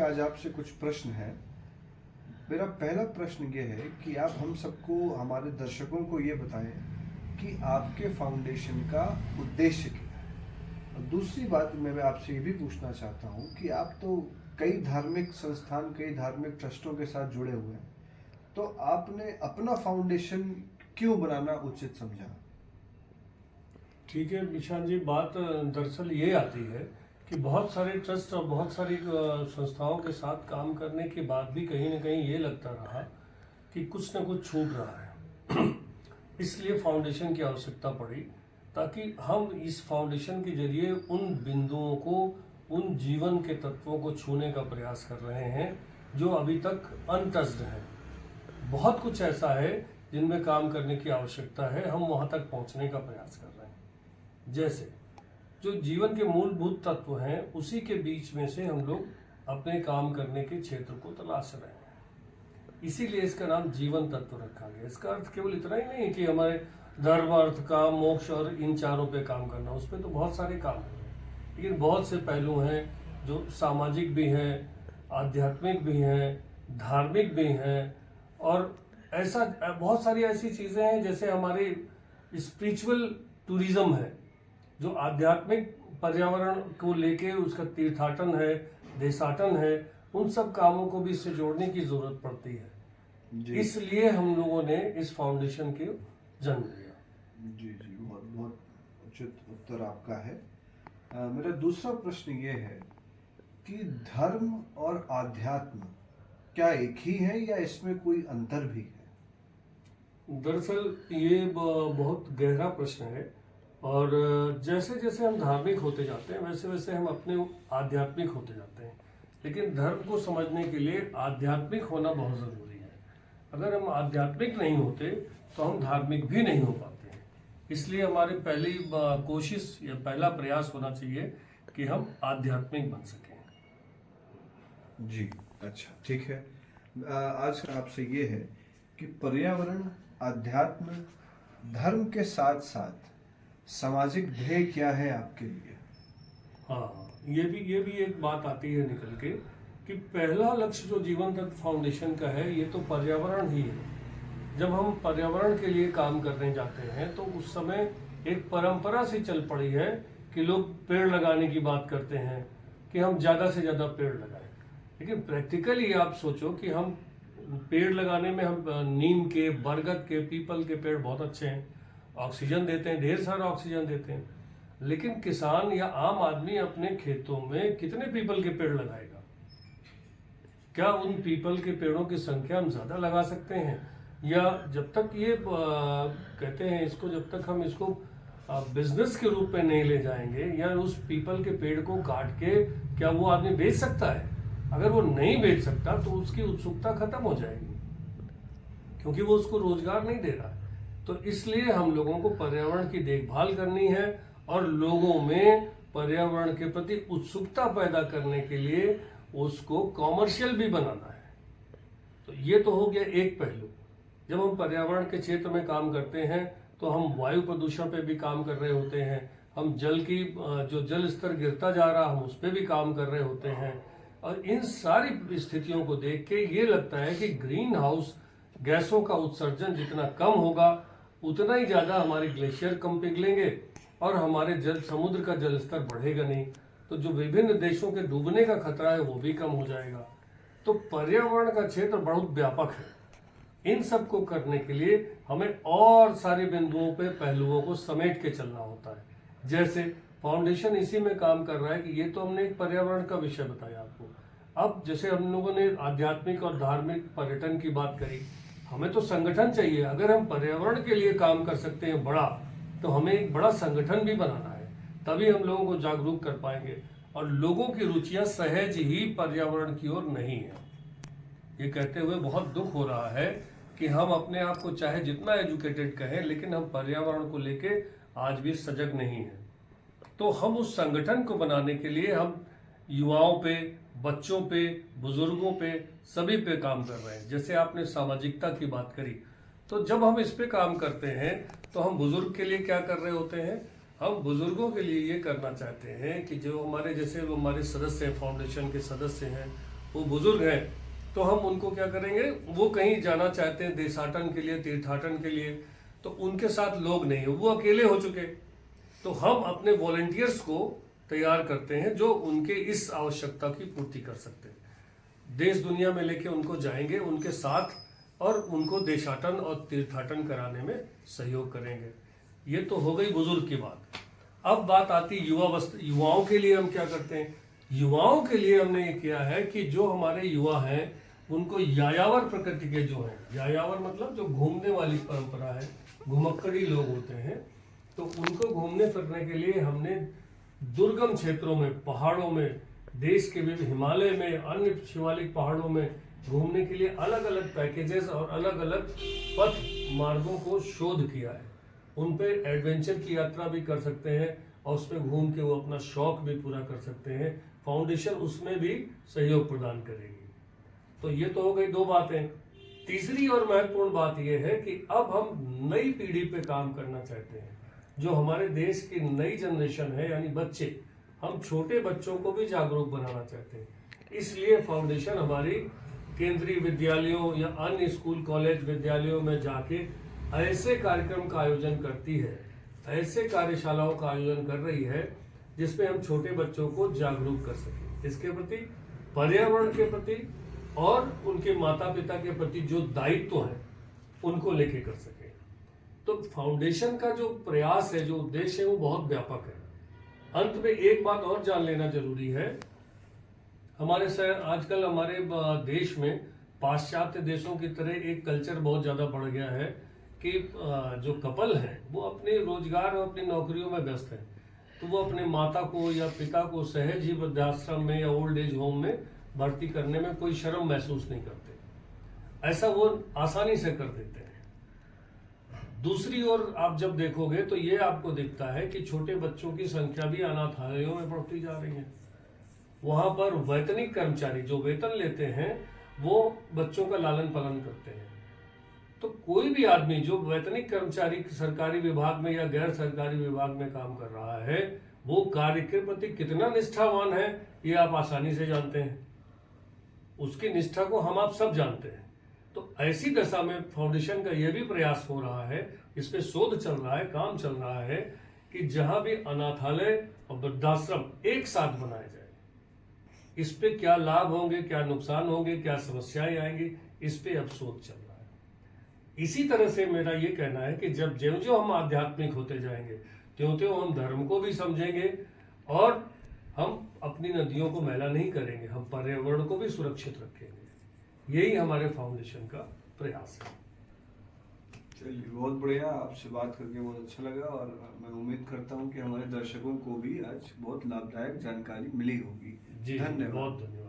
आज आपसे कुछ प्रश्न हैं। मेरा पहला प्रश्न ये है कि आप हम सबको, हमारे दर्शकों को ये बताएं कि आपके फाउंडेशन का उद्देश्य क्या है। और दूसरी बात मैं आपसे ये भी पूछना चाहता हूँ कि आप तो कई धार्मिक संस्थान, कई धार्मिक ट्रस्टों के साथ जुड़े हुए हैं, तो आपने अपना फाउंडेशन क्यों बनाना उचित समझा? ठीक है निशान जी, बात दरअसल ये आती है कि बहुत सारे ट्रस्ट और बहुत सारी संस्थाओं के साथ काम करने के बाद भी कहीं ना कहीं ये लगता रहा कि कुछ ना कुछ छूट रहा है। इसलिए फाउंडेशन की आवश्यकता पड़ी, ताकि हम इस फाउंडेशन के जरिए उन बिंदुओं को, उन जीवन के तत्वों को छूने का प्रयास कर रहे हैं जो अभी तक अनटच्ड हैं। बहुत कुछ ऐसा है जिनमें काम करने की आवश्यकता है, हम वहाँ तक पहुँचने का प्रयास कर रहे हैं। जैसे जो जीवन के मूलभूत तत्व हैं, उसी के बीच में से हम लोग अपने काम करने के क्षेत्र को तलाश रहे हैं। इसीलिए इसका नाम जीवन तत्व रखा गया। इसका अर्थ केवल इतना ही नहीं कि हमारे धर्म, अर्थ, काम, मोक्ष और इन चारों पे काम करना, उस पर तो बहुत सारे काम हैं, लेकिन बहुत से पहलू हैं जो सामाजिक भी हैं, आध्यात्मिक भी हैं, धार्मिक भी हैं, और ऐसा बहुत सारी ऐसी चीज़ें हैं जैसे हमारे स्पिरिचुअल टूरिज्म है, जो आध्यात्मिक पर्यावरण को लेके उसका तीर्थाटन है, देशाटन है, उन सब कामों को भी इससे जोड़ने की जरूरत पड़ती है। इसलिए हम लोगों ने इस फाउंडेशन के जन्म लिया। जी जी, बहुत बहुत उचित उत्तर आपका है। मेरा दूसरा प्रश्न ये है कि धर्म और आध्यात्म क्या एक ही है या इसमें कोई अंतर भी है? दरअसल ये बहुत गहरा प्रश्न है, और जैसे जैसे हम धार्मिक होते जाते हैं वैसे वैसे हम अपने आध्यात्मिक होते जाते हैं। लेकिन धर्म को समझने के लिए आध्यात्मिक होना बहुत ज़रूरी है। अगर हम आध्यात्मिक नहीं होते तो हम धार्मिक भी नहीं हो पाते हैं। इसलिए हमारी पहली कोशिश या पहला प्रयास होना चाहिए कि हम आध्यात्मिक बन सकें। जी, अच्छा, ठीक है। आज का आपसे ये है कि पर्यावरण, अध्यात्म, धर्म के साथ साथ सामाजिक ध्येय क्या है आपके लिए? हाँ, ये भी एक बात आती है निकल के कि पहला लक्ष्य जो जीवन तत्व फाउंडेशन का है, ये तो पर्यावरण ही है। जब हम पर्यावरण के लिए काम करने जाते हैं तो उस समय एक परंपरा सी चल पड़ी है कि लोग पेड़ लगाने की बात करते हैं कि हम ज़्यादा से ज़्यादा पेड़ लगाएं। लेकिन प्रैक्टिकली आप सोचो कि हम पेड़ लगाने में, हम नीम के, बरगद के, पीपल के पेड़ बहुत अच्छे हैं, ऑक्सीजन देते हैं, ढेर सारा ऑक्सीजन देते हैं, लेकिन किसान या आम आदमी अपने खेतों में कितने पीपल के पेड़ लगाएगा? क्या उन पीपल के पेड़ों की संख्या हम ज़्यादा लगा सकते हैं? या जब तक ये कहते हैं इसको, जब तक हम इसको बिजनेस के रूप में नहीं ले जाएंगे, या उस पीपल के पेड़ को काट के क्या वो आदमी बेच सकता है? अगर वो नहीं बेच सकता तो उसकी उत्सुकता खत्म हो जाएगी, क्योंकि वो उसको रोजगार नहीं दे रहा है। तो इसलिए हम लोगों को पर्यावरण की देखभाल करनी है और लोगों में पर्यावरण के प्रति उत्सुकता पैदा करने के लिए उसको कॉमर्शियल भी बनाना है। तो ये तो हो गया एक पहलू। जब हम पर्यावरण के क्षेत्र में काम करते हैं तो हम वायु प्रदूषण पे भी काम कर रहे होते हैं, हम जल की जो जल स्तर गिरता जा रहा हम उस पर भी काम कर रहे होते हैं। और इन सारी स्थितियों को देख के ये लगता है कि ग्रीन हाउस गैसों का उत्सर्जन जितना कम होगा उतना ही ज़्यादा हमारे ग्लेशियर कम पिघलेंगे और हमारे समुद्र का जल स्तर बढ़ेगा नहीं, तो जो विभिन्न देशों के डूबने का खतरा है वो भी कम हो जाएगा। तो पर्यावरण का क्षेत्र बहुत व्यापक है। इन सब को करने के लिए हमें और सारे बिंदुओं पे, पहलुओं को समेट के चलना होता है। जैसे फाउंडेशन इसी में काम कर रहा है कि ये तो हमने एक पर्यावरण का विषय बताया आपको। अब जैसे हम लोगों ने आध्यात्मिक और धार्मिक पर्यटन की बात करी, हमें तो संगठन चाहिए। अगर हम पर्यावरण के लिए काम कर सकते हैं बड़ा, तो हमें एक बड़ा संगठन भी बनाना है, तभी हम लोगों को जागरूक कर पाएंगे। और लोगों की रुचियां सहज ही पर्यावरण की ओर नहीं है। ये कहते हुए बहुत दुख हो रहा है कि हम अपने आप को चाहे जितना एजुकेटेड कहें, लेकिन हम पर्यावरण को लेके आज भी सजग नहीं हैं। तो हम उस संगठन को बनाने के लिए हम युवाओं पे, बच्चों पे, बुजुर्गों पे, सभी पे काम कर रहे हैं। जैसे आपने सामाजिकता की बात करी, तो जब हम इस पे काम करते हैं तो हम बुजुर्ग के लिए क्या कर रहे होते हैं? हम बुजुर्गों के लिए ये करना चाहते हैं कि जो हमारे, जैसे हमारे सदस्य हैं, फाउंडेशन के सदस्य हैं, वो बुजुर्ग हैं, तो हम उनको क्या करेंगे, वो कहीं जाना चाहते हैं देशाटन के लिए, तीर्थाटन के लिए, तो उनके साथ लोग नहीं, वो अकेले हो चुके, तो हम अपने वॉलंटियर्स को तैयार करते हैं जो उनके इस आवश्यकता की पूर्ति कर सकते हैं। देश दुनिया में लेके उनको जाएंगे उनके साथ, और उनको देशाटन और तीर्थाटन कराने में सहयोग करेंगे। ये तो हो गई बुजुर्ग की बात। अब बात आती युवाओं के लिए हम क्या करते हैं। युवाओं के लिए हमने ये किया है कि जो हमारे युवा हैं उनको यायावर प्रकृति के जो हैं, यायावर मतलब जो घूमने वाली परंपरा है, घुमक्कड़ी लोग होते हैं, तो उनको घूमने फिरने के लिए हमने दुर्गम क्षेत्रों में, पहाड़ों में, देश के विभिन्न हिमालय में, अन्य शिवालिक पहाड़ों में घूमने के लिए अलग अलग पैकेजेस और अलग अलग पथ मार्गों को शोध किया है। उन पे एडवेंचर की यात्रा भी कर सकते हैं और उसमें घूम के वो अपना शौक भी पूरा कर सकते हैं। फाउंडेशन उसमें भी सहयोग प्रदान करेगी। तो ये तो हो गई दो बातें। तीसरी और महत्वपूर्ण बात यह है कि अब हम नई पीढ़ी पे काम करना चाहते हैं। जो हमारे देश की नई जनरेशन है, यानी बच्चे, हम छोटे बच्चों को भी जागरूक बनाना चाहते हैं। इसलिए फाउंडेशन हमारी केंद्रीय विद्यालयों या अन्य स्कूल कॉलेज विद्यालयों में जाके ऐसे कार्यक्रम का आयोजन करती है, ऐसे कार्यशालाओं का आयोजन कर रही है जिसमें हम छोटे बच्चों को जागरूक कर सकें इसके प्रति, पर्यावरण के प्रति और उनके माता पिता के प्रति जो दायित्व है उनको लेके कर सके। तो फाउंडेशन का जो प्रयास है, जो उद्देश्य है, वो बहुत व्यापक है। अंत में एक बात और जान लेना जरूरी है। हमारे आजकल हमारे देश में पाश्चात्य देशों की तरह एक कल्चर बहुत ज़्यादा बढ़ गया है कि जो कपल हैं वो अपने रोजगार और अपनी नौकरियों में व्यस्त हैं, तो वो अपने माता को या पिता को सहज ही वृद्धाश्रम में या ओल्ड एज होम में भर्ती करने में कोई शर्म महसूस नहीं करते। ऐसा वो आसानी से कर देते हैं। दूसरी ओर आप जब देखोगे तो ये आपको दिखता है कि छोटे बच्चों की संख्या भी अनाथालयों में बढ़ती जा रही है। वहां पर वैतनिक कर्मचारी जो वेतन लेते हैं वो बच्चों का लालन पालन करते हैं। तो कोई भी आदमी जो वैतनिक कर्मचारी सरकारी विभाग में या गैर सरकारी विभाग में काम कर रहा है, वो कार्य के प्रति कितना निष्ठावान है ये आप आसानी से जानते हैं। उसकी निष्ठा को हम आप सब जानते हैं। तो ऐसी दशा में फाउंडेशन का यह भी प्रयास हो रहा है, इस पे शोध चल रहा है, काम चल रहा है कि जहां भी अनाथालय और वृद्धाश्रम एक साथ बनाए जाए, इस पे क्या लाभ होंगे, क्या नुकसान होंगे, क्या समस्याएं आएंगी, इस पे अब शोध चल रहा है। इसी तरह से मेरा ये कहना है कि जब ज्यों ज्यों हम आध्यात्मिक होते जाएंगे त्यों त्यों हम धर्म को भी समझेंगे और हम अपनी नदियों को मैला नहीं करेंगे, हम पर्यावरण को भी सुरक्षित रखेंगे। यही हमारे फाउंडेशन का प्रयास है। चलिए, बहुत बढ़िया, आपसे बात करके बहुत अच्छा लगा और मैं उम्मीद करता हूँ कि हमारे दर्शकों को भी आज बहुत लाभदायक जानकारी मिली होगी। जी, धन्यवाद। बहुत धन्यवाद।